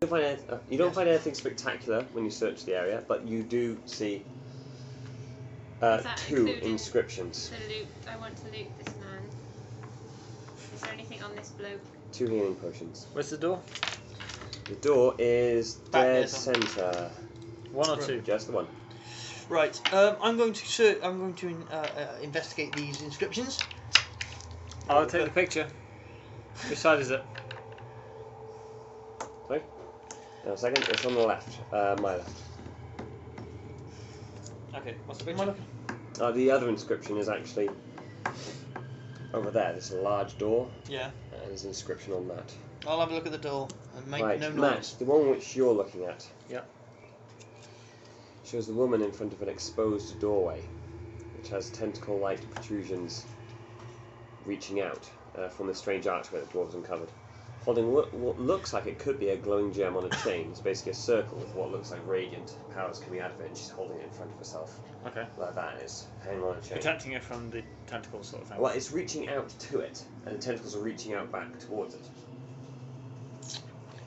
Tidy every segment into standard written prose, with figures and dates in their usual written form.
You don't find anything spectacular when you search the area, but you do see 2 inscriptions. I want to loot this man. Is there anything on this bloke? 2 healing potions. Where's the door? The door is dead centre. 1 or 2? Just the one. Right. I'm going to investigate these inscriptions. I'll take the picture. Which side is it? Sorry? No, a second. It's on the left. My left. Okay. What's the picture? The other inscription is actually over there. There's a large door. Yeah. And there's an inscription on that. I'll have a look at the door and make no noise. Matt, the one which you're looking at. Yeah. Shows the woman in front of an exposed doorway, which has tentacle-like protrusions reaching out from the strange archway that the dwarves uncovered. Holding what looks like it could be a glowing gem on a chain. It's basically a circle with what looks like radiant powers coming out of it, and she's holding it in front of herself. Okay. Like that is hanging on a chain. Protecting it from the tentacles sort of thing. Well, it's reaching out to it, and the tentacles are reaching out back towards it.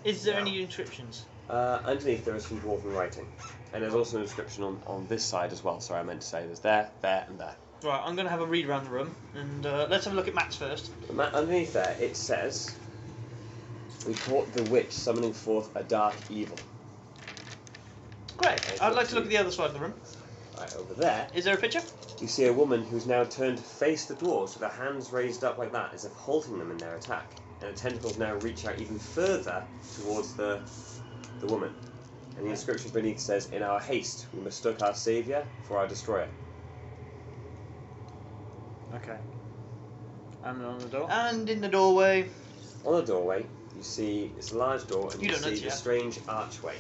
Is there any inscriptions? Underneath there is some dwarven writing. And there's also an inscription on this side as well. Sorry, I meant to say there's there, and there. Right, I'm going to have a read around the room, and let's have a look at Matt's first. Underneath there, it says, "We caught the witch summoning forth a dark evil." Great. I'd like to look at the other side of the room. Right, over there, Is there a picture? you see a woman who's now turned to face the dwarves with her hands raised up like that, as if halting them in their attack. And the tentacles now reach out even further towards the woman. And the inscription beneath says, "In our haste, we mistook our saviour for our destroyer." Okay. And on the door? And in the doorway. On the doorway, you see it's a large door, and you see the yet. strange archway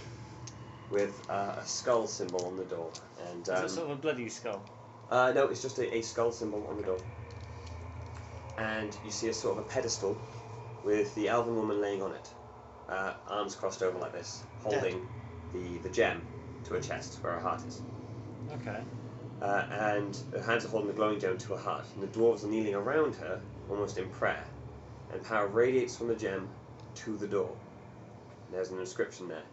with a skull symbol on the door. And Is it sort of a bloody skull? no, it's just a skull symbol on the door. And you see a sort of a pedestal with the elven woman laying on it, arms crossed over like this, holding the gem to her chest where her heart is. Okay. And her hands are holding the glowing gem to her heart, and the dwarves are kneeling around her, almost in prayer. And power radiates from the gem to the door. And there's an inscription there.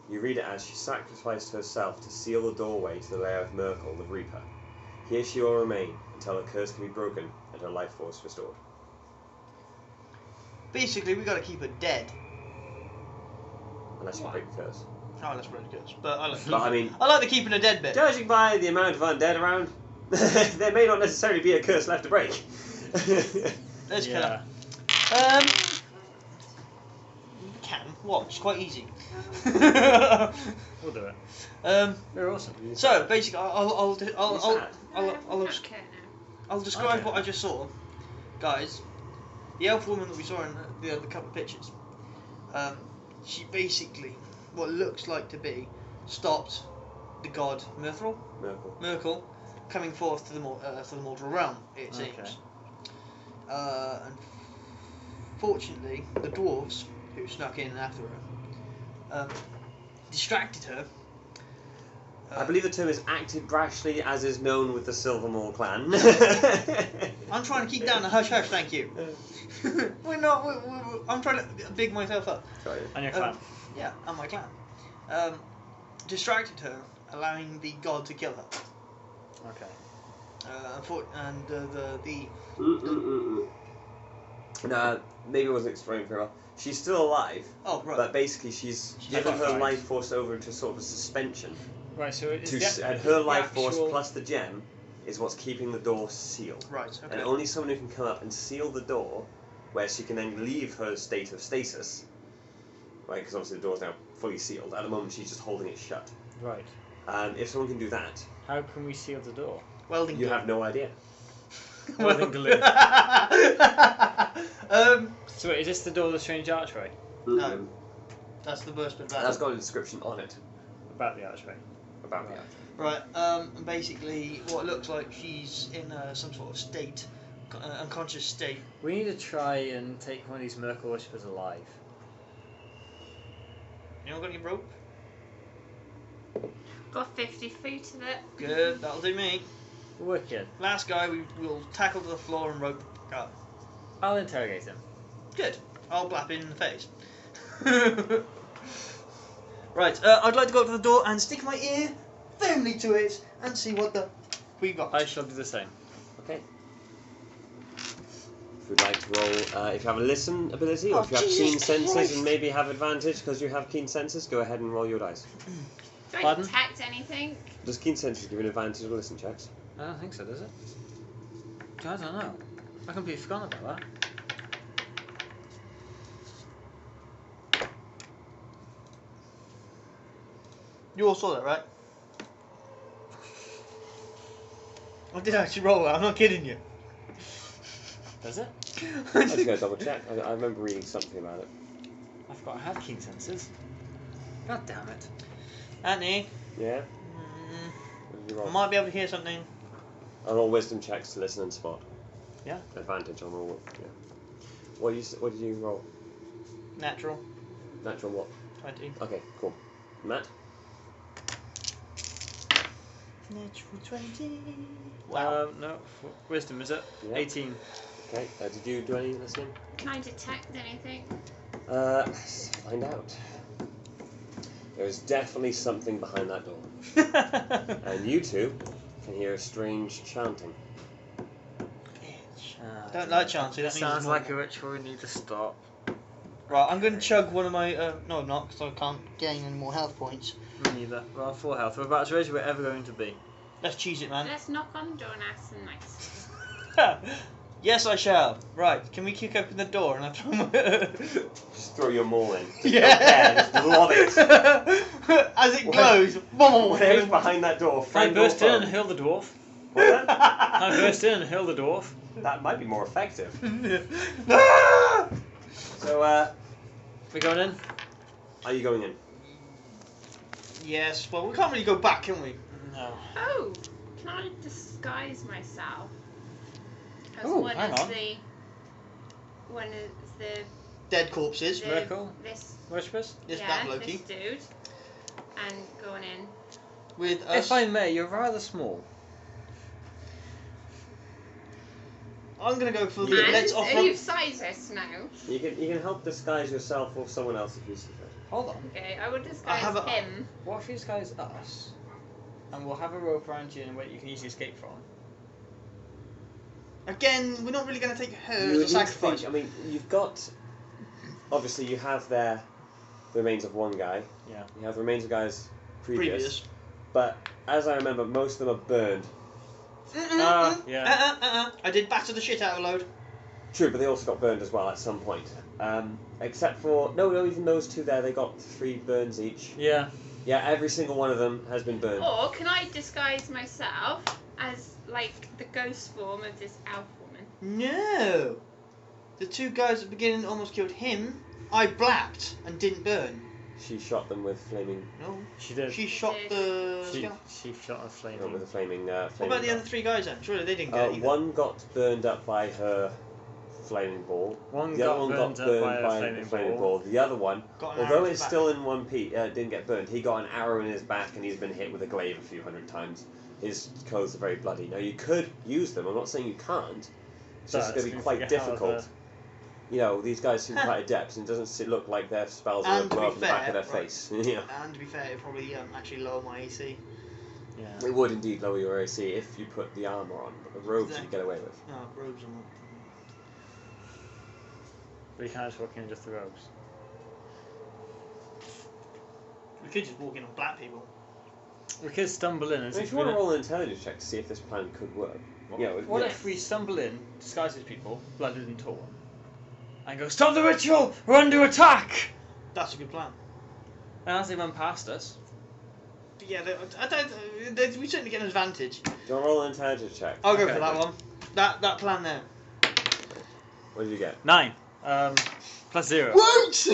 You read it as, "She sacrificed herself to seal the doorway to the lair of Myrkul, the Reaper. Here she will remain until the curse can be broken and her life force restored." Basically, we got to keep her dead. Unless you break the curse. Oh, let's break the curse. But I like. But I mean, I like the keeping her dead bit. judging by the amount of undead around, there may not necessarily be a curse left to break. Let's kill her. We can. What? It's quite easy. We'll do it. You're awesome. So basically, I'll Okay, describe what I just saw, guys. The elf woman that we saw in the other couple of pictures. She basically, what looks like to be, stopped the god Myrkul coming forth to the mortal realm. It seems. Unfortunately, the dwarves who snuck in after her distracted her. I believe the term is acted brashly, as is known with the Silvermore clan. I'm trying to keep down the hush hush, thank you. We're not. I'm trying to big myself up. Sorry. And your clan. Yeah, and my clan. Distracted her, allowing the god to kill her. Okay. No, maybe it wasn't explained very well. She's still alive. Oh, right. But basically, she's given her life force over to sort of a suspension. Right, so it's And her life force plus the gem is what's keeping the door sealed. Right, okay. And only someone who can come up and seal the door, where she can then leave her state of stasis, right, because obviously the door's now fully sealed. At the moment, she's just holding it shut. Right. If someone can do that... How can we seal the door? Welding You glue. have no idea. Welding glue. So wait, is this the door of the strange archway? No. That's the burst of battle. That's got a description on it. About the archway. About the archway. Right, and basically what looks like she's in some sort of state, unconscious state. We need to try and take one of these Myrkul worshippers alive. You not got any rope? Got 50 feet of it. Good, that'll do me. Wicked. Last guy we will tackle to the floor and rope up. I'll interrogate him. Good. I'll blap in the face. Right, I'd like to go up to the door and stick my ear firmly to it and see what we got. I shall do the same. Okay. If you'd like to roll, if you have a listen ability, or Oh, if you have Jesus keen senses Christ. and maybe have advantage because you have keen senses, go ahead and roll your dice. Do I Pardon? detect anything? Does keen senses give you an advantage on listen checks? I don't think so, does it? I don't know. I completely forgotten about that. You all saw that, right? I did actually roll that, I'm not kidding you. Does it? I just gotta double check. I remember reading something about it. I forgot I have keen senses. God damn it. Anthony, Yeah? What did you I roll? might be able to hear something. On all wisdom checks to listen and spot. Yeah. Advantage on all. Yeah. What did you roll? Natural. Natural what? 20. Okay, cool. Matt? Natural 20. Wow. No. Wisdom, is it? Yeah. 18. Okay. Did you do any listening? Can I detect anything? Let's find out. There's definitely something behind that door. And you two can hear a strange chanting. Don't like chanting, that It means sounds it's more- like a ritual we need to stop. Right, I'm going to chug one of my... no, I'm not, because I can't gain any more health points. Me neither. We're on full health. We're about to raise we're ever going to be. Let's cheese it, man. Let's knock on the door and ask them nice. Yes, I shall. Right, can we kick open the door and I throw my... Just throw your maul in. Just Yeah. don't care, just lob it. As it glows, boom! Whatever's behind that door, I friend or burst in foe. and heal the dwarf. What's that? I burst in and heal the dwarf. That might be more effective. Ah! So, We going in? are you going in? Yes, well, we can't really go back, can we? No. Oh, can I disguise myself? As Oh, one hang is on. the one is the Dead corpses. Myrkul? this Worshippers? This yeah black Loki. this dude and going in. With us. If I may, you're rather small. I'm going to go for the... Yeah. Let's And offer... you've sized us now. You can help disguise yourself or someone else if you see fit. Hold on. Okay, I would disguise have a- him. What if you disguise us? And we'll have a rope around you and where you can easily escape from. Again, we're not really going to take her You as would a need to sacrifice. think, I mean, you've got... Obviously, you have there the remains of one guy. Yeah. You have the remains of guys previous. Previous. But, as I remember, most of them are burned. Yeah. I did batter the shit out of a load. True, but they also got burned as well at some point. Except for... No, even those two there, they got 3 burns each. Yeah. Yeah, every single one of them has been burned. Or can I disguise myself as like the ghost form of this elf woman? No. The 2 guys at the beginning almost killed him. I blapped and didn't burn. She shot them with flaming... No. She did. She shot the... She shot a flame. No, with a flaming... What flaming about the ball. other 3 guys then? Surely they didn't get it either. One got burned up by her flaming ball. One The got other one got burned up burned by a by flaming the flaming ball. ball. The other one, Got an arrow although to it's the back. still in one piece, didn't get burned. He got an arrow in his back and he's been hit with a glaive a few hundred times. His clothes are very bloody. Now you could use them. I'm not saying you can't. It's just going to be quite difficult. You know, these guys seem quite adept, and it doesn't look like their spells are And going to to be blow up in the back fair, of their right. face. Yeah. And to be fair, it probably actually lower my AC. Yeah. It would indeed lower your AC if you put the armour on, but the robes Exactly. you get away with. No, robes are not. We can't just walk in just the robes. We could just walk in on black people. We could stumble in and I mean, see if you want to roll an intelligence check to see if this plan could work. What if we stumble in, disguise as people, blooded and torn, and go, stop the ritual! We're under attack! That's a good plan. And as they run past us, But yeah, we certainly get an advantage. Do you want to roll an intelligence check? I'll go Okay. for that one. That plan there. What did you get? 9. Plus 0. What?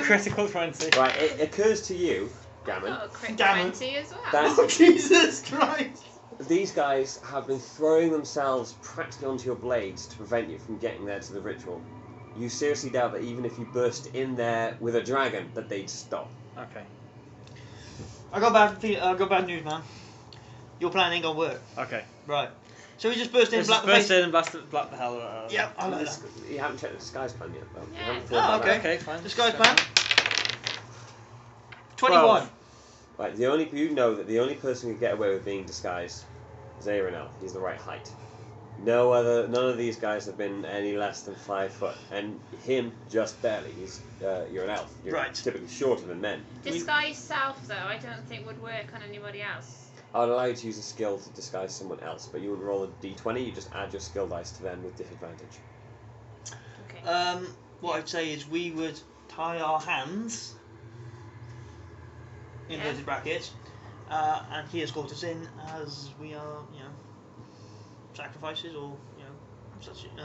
Critical 20. Right, it occurs to you, I Gammon, got a crit Gammon. 20 as well. That- Oh, Jesus Christ! these guys have been throwing themselves practically onto your blades to prevent you from getting there to the ritual. You seriously doubt that even if you burst in there with a dragon, that they'd stop. Okay. I got bad news, man. Your plan ain't gonna work. Okay. Right. So we just burst in, Let's black just the burst face. in and blast the hell out of Yep, I like that. You haven't checked the disguise plan yet, though. You Yeah. haven't Oh, thought about okay. that. Okay, fine. Disguise plan. 21. Right, the only the only person who can get away with being disguised is Aranel. He's the right height. None of these guys have been any less than 5 foot, and him just barely. You're an elf. You're Right. typically shorter than men. Disguise self, though, I don't think would work on anybody else. I would allow you to use a skill to disguise someone else, but you wouldn't roll a d20. You just add your skill dice to them with disadvantage. Okay. What I'd say is we would tie our hands, inverted brackets, and he escort us in as we are, sacrifices or,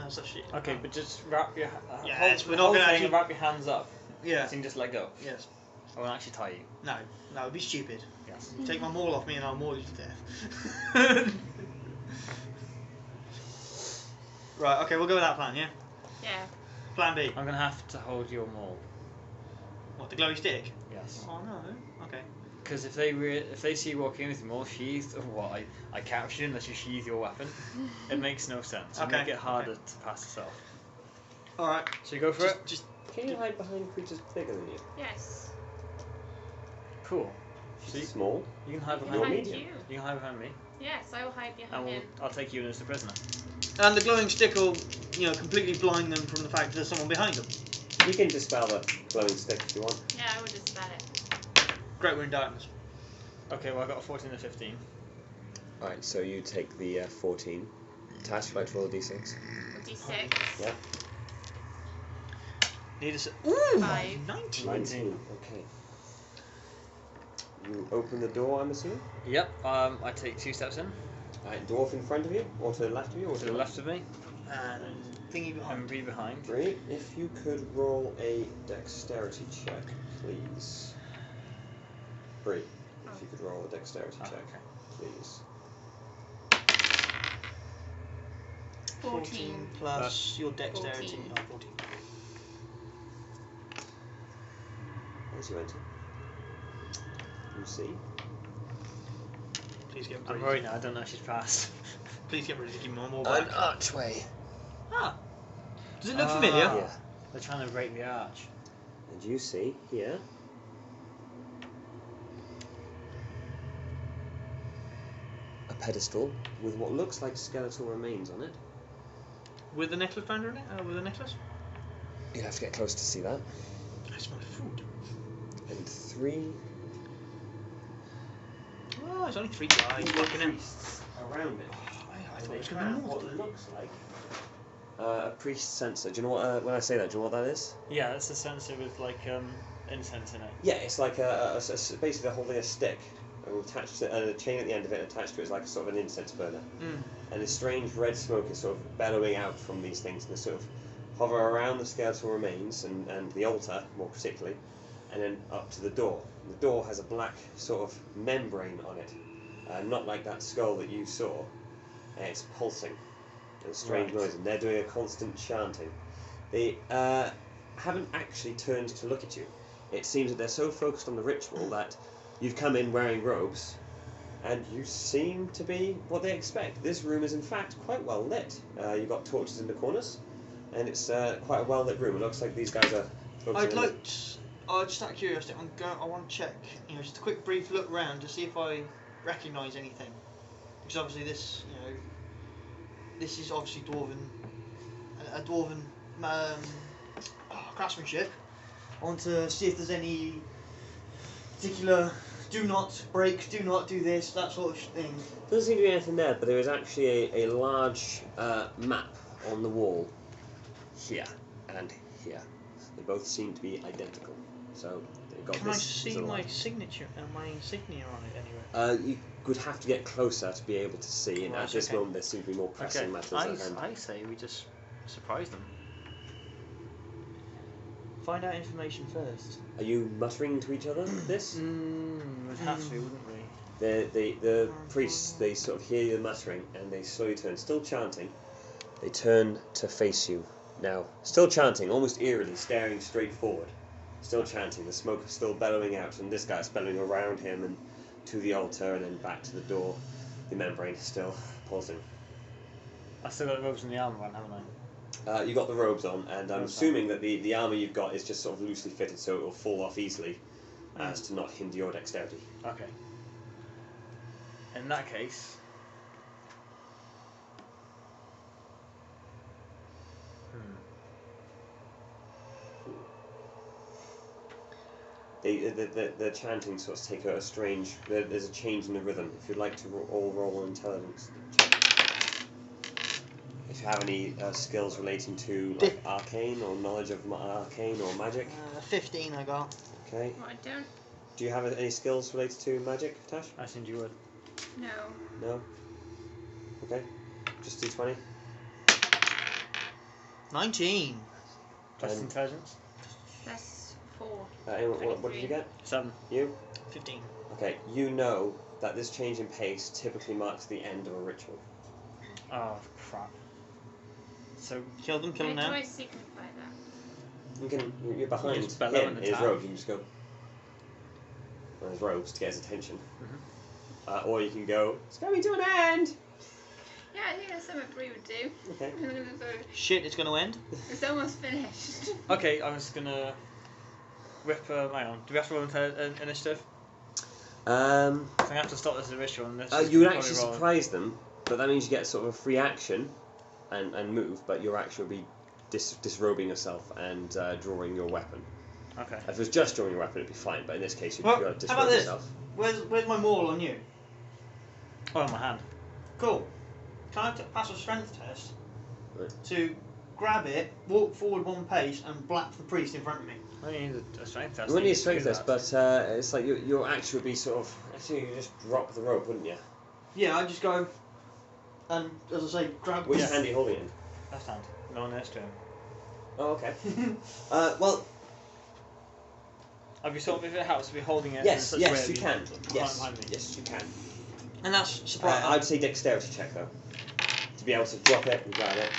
such shit. Okay, but just wrap your Yes, we're not whole gonna thing actually- and wrap your hands up. Yeah. So you can just let go. Yes. I won't actually tie you. No, that would be stupid. Yes. Take my maul off me and I'll maul you to death. Right, okay, we'll go with that plan, yeah? Yeah. Plan B. I'm gonna have to hold your maul. What, the glowy stick? Yes. Oh no, okay. Because if they see you walking with your maul sheathed, or what I captured you unless you sheathe your weapon, it makes no sense. You Okay, make it harder to pass yourself. Alright. So you go for it. Just Can you hide behind creatures bigger than you? Yes. Cool. She's See? small. You can hide Behind behind me. medium. you. You can hide behind me, Yes, I will hide and behind him. I'll take you in as the prisoner. and the glowing stick will, completely blind them from the fact that there's someone behind them. You can dispel the glowing stick if you want. Yeah, I will dispel it. Great, we're in darkness. Okay, well I got a 14 and a 15. Alright, so you take the 14. Tash, would you like to roll a d6? D6. Yeah. Need a Ooh! 5. 19. 19. Okay. You open the door, I'm assuming? Yep. I take 2 steps in Alright, dwarf in front of you, or to the left of you, or to the left of me, And thingy and behind. Bree behind. Bree, if you could roll a dexterity check, please. Bree, if you could roll a dexterity check, Okay. please. 14. plus your dexterity. 14. Oh, 14. As you enter, you see Please get I'm rid worried now. I don't know if she's passed. Please get rid of him more an back. archway. Ah. Does it look Ah. familiar? Yeah. They're trying to break the arch. And you see here a pedestal with what looks like skeletal remains on it. With the necklace found in it? With the necklace? You'd have to get close to see that. I smell food. And 3 Oh, it's only 3 guys fucking in. priests around it. I And thought they it was going to have be what more. looks like a priest censer. Do you know what? When I say that, do you know what that is? Yeah, that's a sensor with like incense in it. Yeah, it's like basically they're holding a stick and attached to, and a chain at the end of it attached to it is like a sort of an incense burner. Mm. And this strange red smoke is sort of bellowing out from these things, and they sort of hover around the skeletal remains and the altar, more particularly, and then up to the door. The door has a black sort of membrane on it, not like that skull that you saw. It's pulsing, a strange Right. noise, and they're doing a constant chanting. They haven't actually turned to look at you. It seems that they're so focused on the ritual that you've come in wearing robes, and you seem to be what they expect. This room is in fact quite well lit. You've got torches in the corners, and it's quite a well lit room. It looks like these guys are focusing I'd on like to, just out of curiosity, I want to check, just a quick brief look round to see if I recognise anything. Because obviously this is obviously a dwarven craftsmanship. I want to see if there's any particular do not break, do not do this, that sort of thing. Doesn't seem to be anything there, but there is actually a large map on the wall here and here. They both seem to be identical. So they've got Can I this. see as a my line. signature and my insignia on it anywhere? You would have to get closer to be able to see, and Right, at this okay. moment there seem to be more pressing matters at hand. I say we just surprise them. Find out information first. Are you muttering to each other this? We'd have to, wouldn't we? The priests, they sort of hear you muttering, and they slowly turn, still chanting. They turn to face you now, still chanting, almost eerily, staring straight forward. Still chanting, the smoke is still bellowing out, and this guy's bellowing around him and to the altar and then back to the door. The membrane is still pulsing. I still got the robes and the armor on, haven't I? You got the robes on, and I'm Robes assuming that the armour you've got is just sort of loosely fitted, so it will fall off easily. as to not hinder your dexterity. Okay. In that case. The chanting sort of take a strange. There's a change in the rhythm. If you'd like to all roll an intelligence check. If you have any skills relating to like arcane or knowledge of arcane or magic. 15 I got. Okay. What I don't. Do you have any skills related to magic, Tash? I assumed you would. No. No. Okay. Just D20. 19. Plus And- intelligence. That's 4. What did you get? 7. You? 15. Okay. You know that this change in pace typically marks the end of a ritual. Oh crap. So Kill them How do now. I signify that? You're behind just bellow him in in the his tower. robes. You can just go on his robes to get his attention. Or you can go, it's coming to an end! Yeah, I think that's something Bree would do. Okay. Shit, it's going to end. It's almost finished. okay, I was gonna whip hang on. Do we have to roll initiative? Um, So I have to stop this ritual and this you would actually surprise them, but that means you get sort of a free action and move, but your action would be disrobing yourself and drawing your weapon. Okay. If it was just drawing your weapon, it'd be fine, but in this case, you'd Well, be how about disrobe this? yourself. Where's my maul on you? Oh, in my hand. Cool. Can I pass a strength test Right. to grab it, walk forward one pace, and blap the priest in front of me? I need a strength test. You wouldn't need a to strength do test, that. but it's like your action would be sort of. Actually, you just drop the rope, wouldn't you? Yeah, I just go and, as I say, grab. Which hand are you holding in? Left hand. No one next to him. Oh, okay. Well, I'd be sort of, if it helps, be holding it. yes, in such a way yes, that you can. Yes, behind me. yes, you can. And that's surprise. I'd say dexterity check though, to be able to drop it and grab it.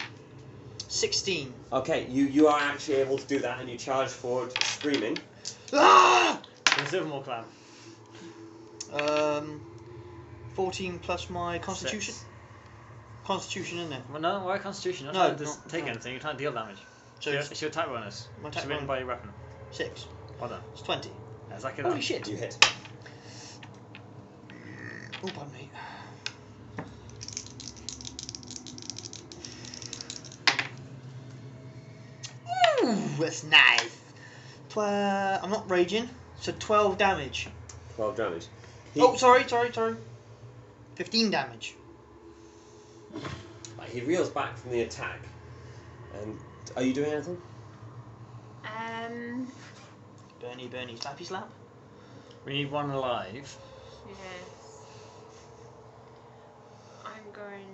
16. Okay, you are actually able to do that, and you charge forward, screaming. Ah! There's a more clan. 14 plus my constitution. 6. Constitution, isn't it? Well, no, why Constitution? You're No, not trying to not- take no. anything. You're trying to deal damage. So It's your attack bonus. My It's attack written bonus. by your weapon. 6. Well done. It's 20. That's like Holy shit. You hit. Oh, pardon me. Ooh, that's nice. I'm not raging, so 12 damage. 12 damage. Oh, sorry. 15 damage. He reels back from the attack. And are you doing anything? Bernie, slappy slap. We need one alive. Yes. I'm going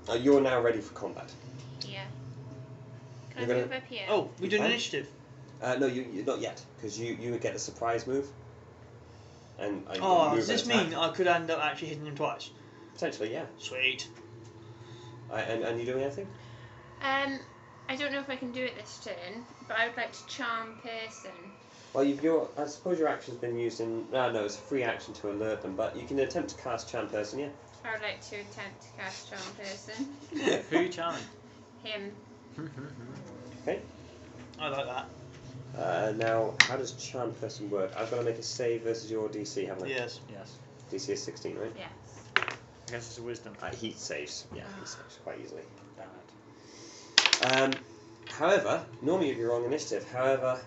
to. You're now ready for combat. Yeah. Can You're I gonna- move up here? Oh, we're doing Fine. initiative. No, you not yet, because you would get a surprise move. And you Oh, move does this and attack. mean I could end up actually hitting him twice? Potentially, yeah. Sweet. And you doing anything? I don't know if I can do it this turn, but I would like to charm person. Well, I suppose your action's been used in. No, it's a free action to alert them, but you can attempt to cast Charm Person, yeah. I would like to attempt to cast charm person. Who are you charming? Him. Okay. I like that. Now, how does Charm Person work? I've got to make a save versus your DC, haven't I? Yes. Yes. DC is 16, right? Yes. I guess it's a wisdom. He saves. Yeah, he saves quite easily. Damn it. However, normally you'd be wrong initiative. However,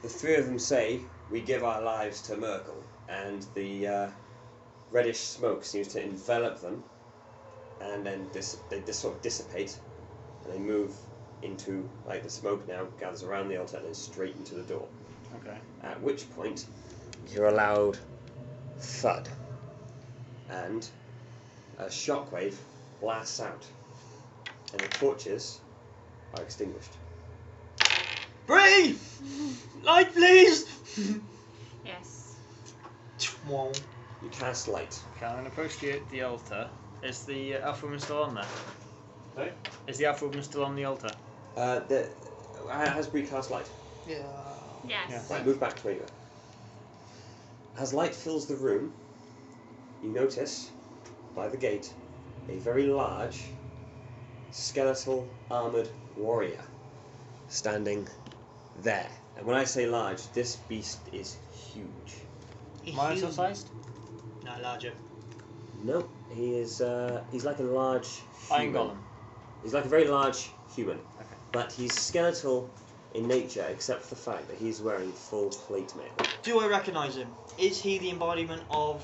the three of them say, we give our lives to Myrkul, and the reddish smoke seems to envelop them, and then they sort of dissipate, and they move into, like the smoke now gathers around the altar and then straight into the door. Okay. At which point, you're allowed thud, and a shockwave blasts out, and the torches are extinguished. Bree! Light, please! Yes. Whoa. You cast light. Okay, I'm going to approach the altar. Is the elf woman still on there? Sorry? Is the elf woman still on the altar? Has Bree cast light? Yeah. Yes. Right, move back to where you are. As light fills the room, you notice, by the gate, a very large, skeletal, armoured warrior standing there. And when I say large, this beast is huge. Mine so sized? No, larger. No, he's like a large Iron human. Golem. He's like a very large human. Okay. But he's skeletal in nature, except for the fact that he's wearing full plate mail. Do I recognise him? Is he the embodiment of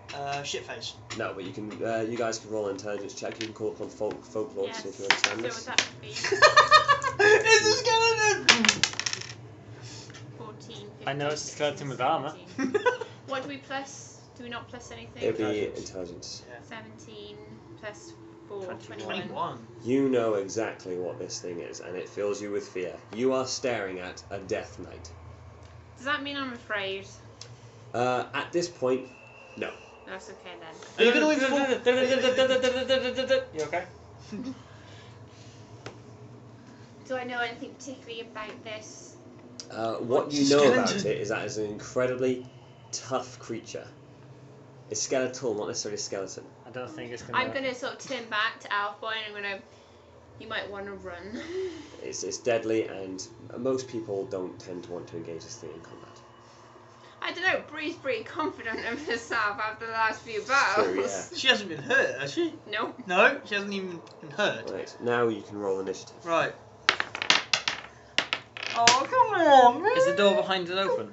Shitface? No, but you can. You guys can roll an intelligence check. You can call upon folklore to see if you So understand would this. that be It's a skeleton! 14, 15, I know it's a skeleton with armour. 17. What do we plus? Do we not plus anything? It'd be intelligence. 17 plus 4, 21. 21. You know exactly what this thing is, and it fills you with fear. You are staring at a death knight. Does that mean I'm afraid? At this point, no. That's okay then. Are you going to You okay? Do I know anything particularly about this? What you know about Skeleton. it is that it's an incredibly tough creature. It's skeletal, not necessarily a skeleton. I don't think it's gonna. I'm gonna sort of turn back to Alpha and I'm gonna. You might want to run. It's deadly, and most people don't tend to want to engage this thing in combat. I don't know. Bree's pretty confident of herself after the last few battles. True, yeah. She hasn't been hurt, has she? No. No, she hasn't even been hurt. Right, now you can roll initiative. Right. Oh, come on! Is the door behind it open?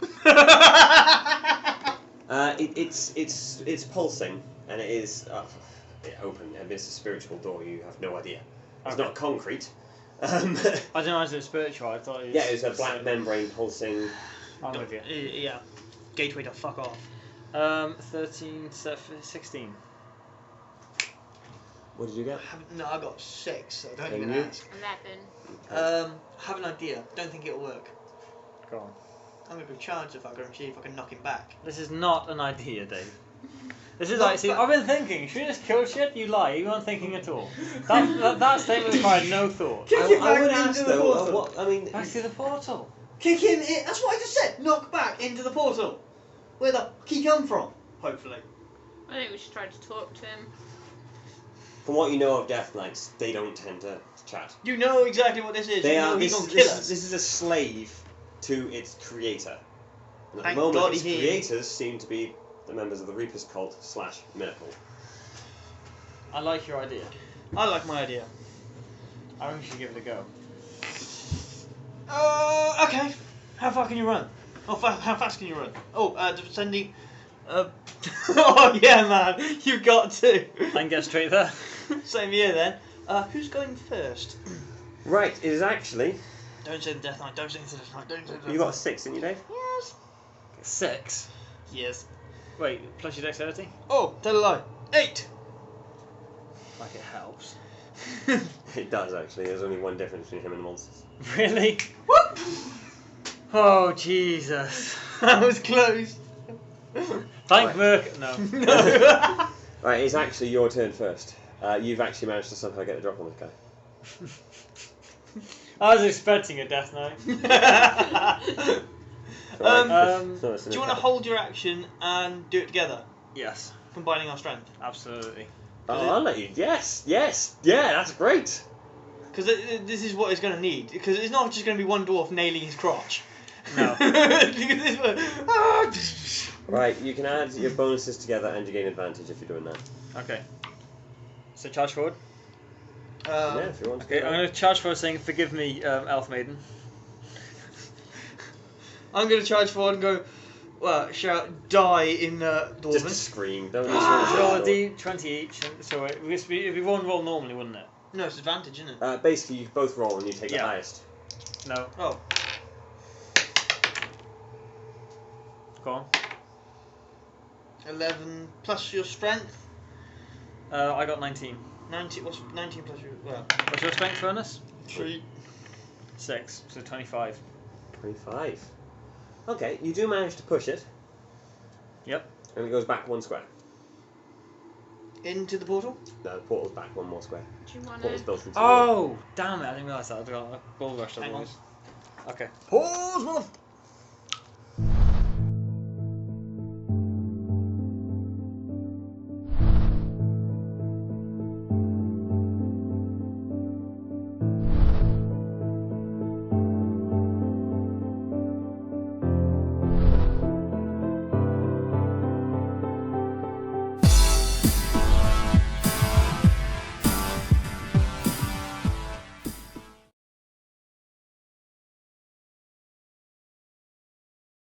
It's pulsing, and it is open. And it's a spiritual door. You have no idea. It's Okay. not concrete. I didn't realize it was spiritual. I thought it was. Yeah, it's a black membrane pulsing. I'm with you. Yeah. Gateway to fuck off. 13, 16. What did you get? No, I got 6, so don't And even you? ask. 11. Have an idea. Don't think it'll work. Go on. I'm gonna go charge the fucker and see if I can knock him back. This is not an idea, Dave. This is Well, like, see, but- I've been thinking, should we just kill shit? You lie, you weren't thinking at all. That statement required no thought. Kick him I back would into ask the though. portal. What I mean, Back through the portal. Kick him in. That's what I just said. Knock back into the portal. Where the he come from? Hopefully. I think we should try to talk to him. from what you know of Death Knights, they don't tend to chat. You know exactly what this is. They you know are. he's This, gonna this, kill is, us. this is a slave to its creator. And at Thank the moment, God its he- creators seem to be the members of the Reaper's cult / Myrkul. I like your idea. I like my idea. I think we should give it a go. Okay. How far can you run? How fast can you run? Oh, descending. Oh yeah, man, you got to. I can get straight there. Same here then. Who's going first? Right, it is actually. Don't say the Death Knight. Don't say the Death Knight. Don't say the Death You got a Knight. 6, didn't you, Dave? Yes. 6. Yes. Wait, plus your dexterity? Oh, tell a lie. 8. Like it helps. It does actually. There's only one difference between him and the monsters. Really? Whoop! Oh, Jesus. That was close. Thank Merc. No. No. Right, it's actually your turn first. You've actually managed to somehow get the drop on this guy. I was expecting a Death Knight. Right, do you want to hold your action and do it together, Yes, combining our strength? absolutely. Oh, I'll let you. Yes, yes, yeah, that's great. Because this is what it's going to need. Because it's not just going to be one dwarf nailing his crotch. No. Right, you can add your bonuses together and you gain advantage if you're doing that. Okay. So charge forward. Yeah, if you want to. Okay, do I'm that. going to charge forward saying, forgive me, Elf Maiden. I'm going to charge forward and go, well, shout, die in Dwarven. Just scream. Don't Roll a use d20 each, and so it'd be one roll normally, wouldn't it? No, it's advantage, isn't it? Basically, you both roll and you take the Yeah. highest. No. Oh. Go on. 11 plus your strength. I got 19. 19. What's 19 plus your? Well, What's your strength, Furnace? 3. 6, so 25. 25. Okay, you do manage to push it. Yep. And it goes back 1 square. Into the portal. No, the portal's back 1 more square. Do you want Portal's to? built into the wall. Oh, damn it! I didn't realise that. I got a gold rush Hang on. otherwise. Okay. Pause, motherfucker.